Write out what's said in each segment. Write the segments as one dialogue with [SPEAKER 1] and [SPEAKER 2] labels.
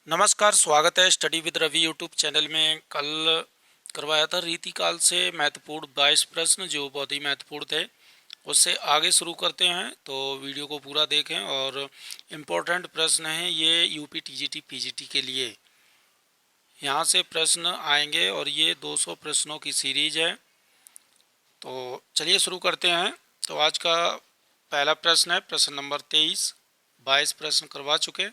[SPEAKER 1] नमस्कार, स्वागत है study with Ravi YouTube channel में। कल करवाया था रीतिकाल से महत्वपूर्ण 22 प्रश्न जो बहुत ही महत्वपूर्ण थे। उससे आगे शुरू करते हैं, तो वीडियो को पूरा देखें। और इम्पोर्टेंट प्रश्न हैं ये यूपी टीजीटी पीजीटी के लिए। यहाँ से प्रश्न आएंगे और ये 200 प्रश्नों की सीरीज है। तो चलिए शुरू करते हैं। तो आज का पहला प्रश्न है प्रश्न नंबर 23। 22 प्रश्न करवा चुके।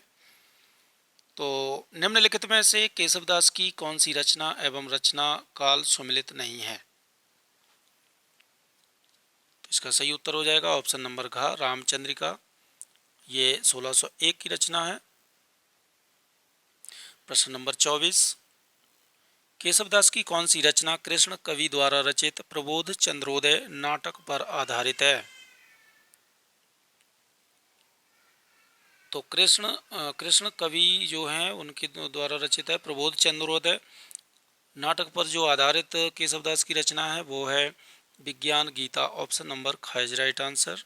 [SPEAKER 1] तो निम्नलिखित में से केशवदास की कौन सी रचना एवं रचना काल सुमिलित नहीं है? तो इसका सही उत्तर हो जाएगा ऑप्शन नंबर घ, रामचंद्रिका। ये 1601 की रचना है। प्रश्न नंबर 24। केशवदास की कौन सी रचना कृष्ण कवि द्वारा रचित प्रबोध चंद्रोदय नाटक पर आधारित है? तो कृष्ण कवि जो हैं उनके द्वारा रचित है प्रबोध चंद्रोदय। नाटक पर जो आधारित केशवदास की रचना है वो है विज्ञान गीता। ऑप्शन नंबर ख इज राइट आंसर।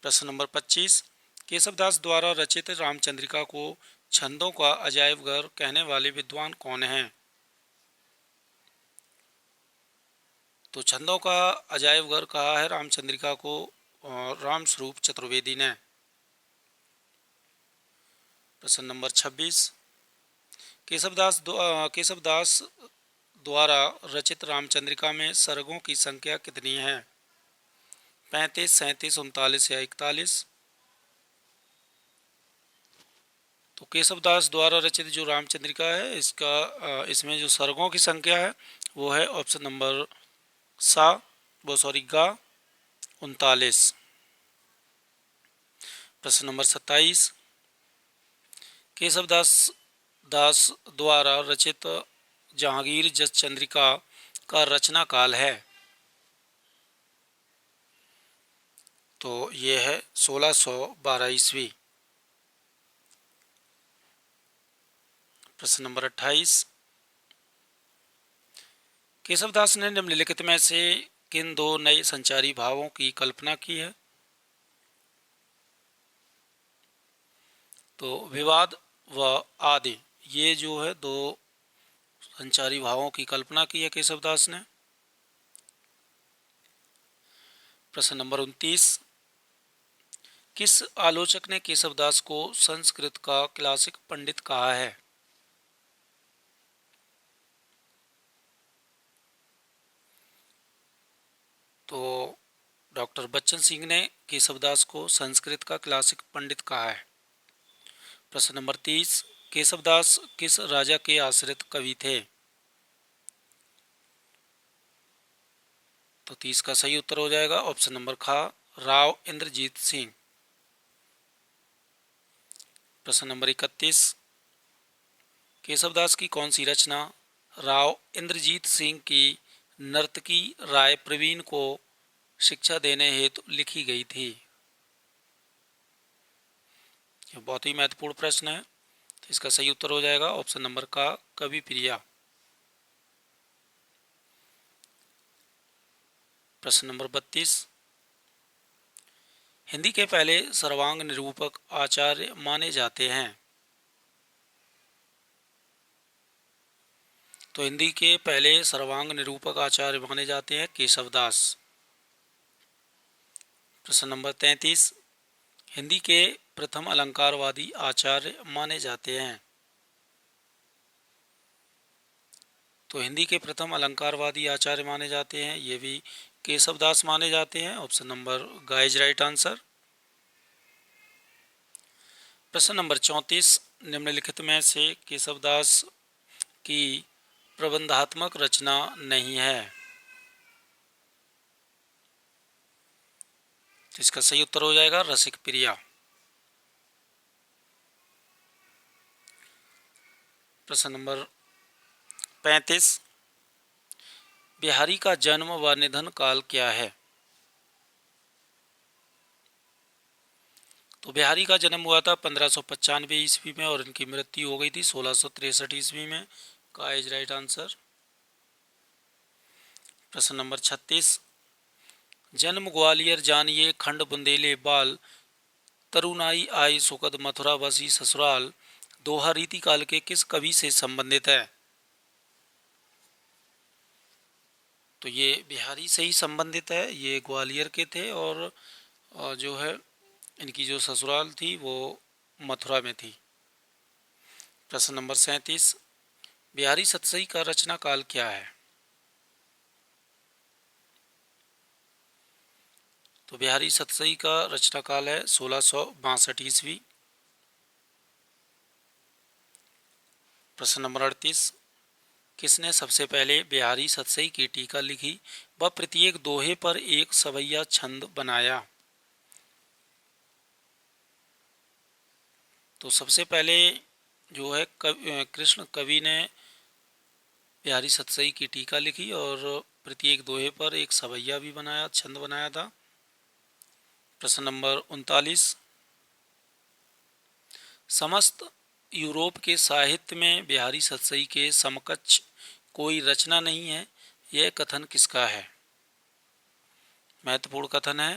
[SPEAKER 1] प्रश्न नंबर 25। केशवदास द्वारा रचित रामचंद्रिका को छंदों का अजायब घर कहने वाले विद्वान कौन हैं? तो छंदों का अजायब घर कहा है रामचंद्रिका को रामस्वरूप चतुर्वेदी ने। प्रश्न नंबर 26। केशवदास द्वारा रचित रामचंद्रिका में सर्गों की संख्या कितनी है? 35, 37, 39 या 41? तो केशवदास द्वारा रचित जो रामचंद्रिका है इसमें जो सर्गों की संख्या है वो है ऑप्शन नंबर गा 39। प्रश्न नंबर 27। केशवदास द्वारा रचित जहांगीर जस चंद्रिका का रचना काल है? तो ये है 1612 ईस्वी। प्रश्न नंबर 28। केशवदास ने निम्नलिखित में से किन दो नए संचारी भावों की कल्पना की है? तो विवाद व आदि, ये जो है दो संचारी भावों की कल्पना की है केशवदास ने। प्रश्न नंबर 29। किस आलोचक ने केशवदास को संस्कृत का क्लासिक पंडित कहा है? तो डॉक्टर बच्चन सिंह ने केशवदास को संस्कृत का क्लासिक पंडित कहा है। प्रश्न नंबर 30। केशवदास किस राजा के आश्रित कवि थे? तो 30 का सही उत्तर हो जाएगा ऑप्शन नंबर ख, राव इंद्रजीत सिंह। प्रश्न नंबर 31। केशवदास की कौन सी रचना राव इंद्रजीत सिंह की नर्तकी राय प्रवीण को शिक्षा देने हेतु लिखी गई थी? यह बहुत ही महत्वपूर्ण प्रश्न है। तो इसका सही उत्तर हो जाएगा ऑप्शन नंबर का, कवि प्रिया। प्रश्न नंबर 32। हिंदी के पहले सर्वांग निरूपक आचार्य माने जाते हैं? तो हिंदी के पहले सर्वांग निरूपक आचार्य माने जाते हैं केशवदास। प्रश्न नंबर 33। हिंदी के प्रथम अलंकारवादी आचार्य माने जाते हैं? तो हिंदी के प्रथम अलंकारवादी आचार्य माने जाते हैं ये भी केशवदास माने जाते हैं। ऑप्शन नंबर ग इज राइट आंसर। प्रश्न नंबर 34। निम्नलिखित में से केशवदास की प्रबंधात्मक रचना नहीं है? तो इसका सही उत्तर हो जाएगा रसिक प्रिया। प्रश्न नंबर 35। बिहारी का जन्म व निधन काल क्या है? तो बिहारी का जन्म हुआ था 1595 ईस्वी में और इनकी मृत्यु हो गई थी 1663 ईस्वी में। का इज राइट आंसर। प्रश्न नंबर 36। जन्म ग्वालियर जानिए खंड बुंदेले बाल, तरुणाई आई सुखद मथुरा बसी ससुराल, दोहा रीतिकाल के किस कवि से संबंधित है? तो ये बिहारी से ही संबंधित है। ये ग्वालियर के थे और जो है इनकी जो ससुराल थी वो मथुरा में थी। प्रश्न नंबर 37, बिहारी सतसई का रचना काल क्या है? तो बिहारी सतसई का रचना काल है 1662 ईस्वी। प्रश्न नंबर 38, किसने सबसे पहले बिहारी सतसई की टीका लिखी व प्रत्येक दोहे पर एक सवैया छंद बनाया? तो सबसे पहले जो है कृष्ण कवि ने बिहारी सतसई की टीका लिखी और प्रत्येक दोहे पर एक सवैया भी बनाया, छंद बनाया था। प्रश्न नंबर 39, समस्त यूरोप के साहित्य में बिहारी सतसई के समकक्ष कोई रचना नहीं है, यह कथन किसका है? महत्वपूर्ण कथन है।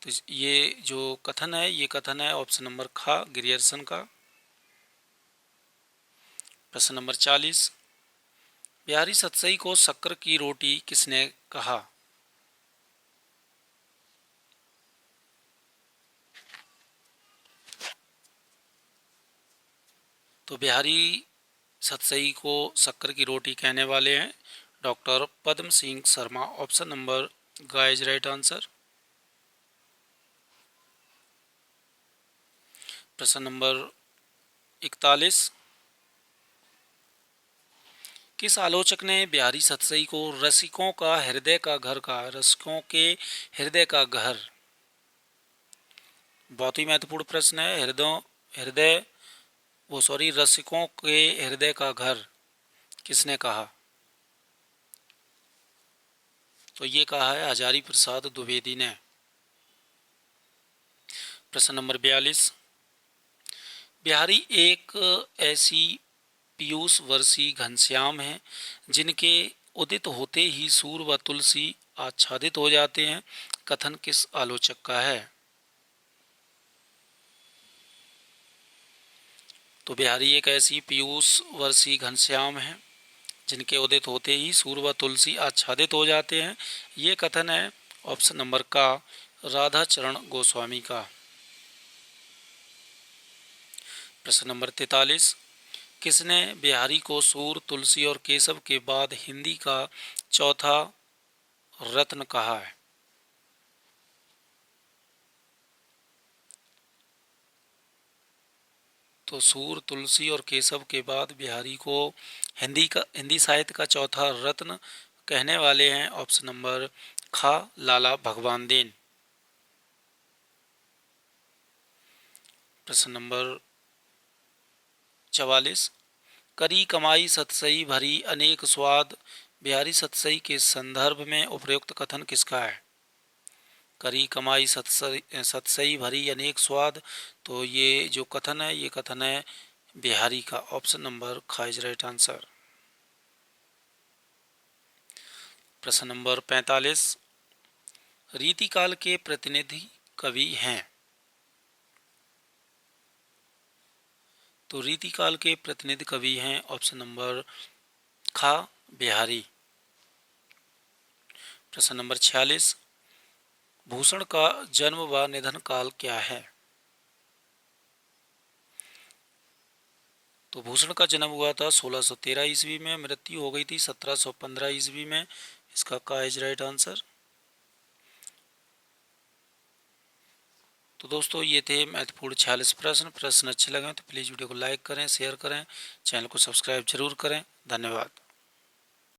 [SPEAKER 1] तो ये जो कथन है ये कथन है ऑप्शन नंबर ख ग्रियर्सन का। प्रश्न नंबर 40, बिहारी सतसई को शक्कर की रोटी किसने कहा? तो बिहारी सतसई को शक्कर की रोटी कहने वाले हैं डॉक्टर पद्म सिंह शर्मा। ऑप्शन नंबर ग इज राइट आंसर। प्रश्न नंबर 41, किस आलोचक ने बिहारी सतसई को रसिकों का हृदय का घर कहा? रसिकों के हृदय का घर बहुत ही महत्वपूर्ण प्रश्न है। रसिकों के हृदय का घर किसने कहा? तो ये कहा है हजारी प्रसाद द्विवेदी ने। प्रश्न नंबर 42, बिहारी एक ऐसी पीयूष वर्षी घनश्याम है जिनके उदित होते ही सूर व तुलसी आच्छादित हो जाते हैं, कथन किस आलोचक का है? तो बिहारी एक ऐसी पीयूष वर्षी घनश्याम है जिनके उदित होते ही सूर व तुलसी आच्छादित हो जाते हैं, ये कथन है ऑप्शन नंबर का राधा चरण गोस्वामी का। प्रश्न नंबर 43, किसने बिहारी को सूर, तुलसी और केशव के बाद हिंदी का चौथा रत्न कहा है? तो सूर, तुलसी और केशव के बाद बिहारी को हिंदी साहित्य का चौथा रत्न कहने वाले हैं ऑप्शन नंबर ख लाला भगवान दीन। प्रश्न नंबर 44, करी कमाई सतसई भरी अनेक स्वाद बिहारी सतसई के संदर्भ में उपयुक्त कथन किसका है? करी कमाई सतसई भरी अनेक स्वाद, तो ये जो कथन है ये कथन है बिहारी का। ऑप्शन नंबर ख इज राइट आंसर। प्रश्न नंबर 45, रीतिकाल के प्रतिनिधि कवि हैं? तो रीतिकाल के प्रतिनिधि कवि हैं ऑप्शन नंबर ख बिहारी। प्रश्न नंबर 46, भूषण का जन्म व निधन काल क्या है? तो भूषण का जन्म हुआ था 1613 ईस्वी में, मृत्यु हो गई थी 1715 ईस्वी में। इसका का इज राइट आंसर। तो दोस्तों ये थे महत्वपूर्ण 46 प्रश्न अच्छे लगे तो प्लीज़ वीडियो को लाइक करें, शेयर करें, चैनल को सब्सक्राइब जरूर करें। धन्यवाद।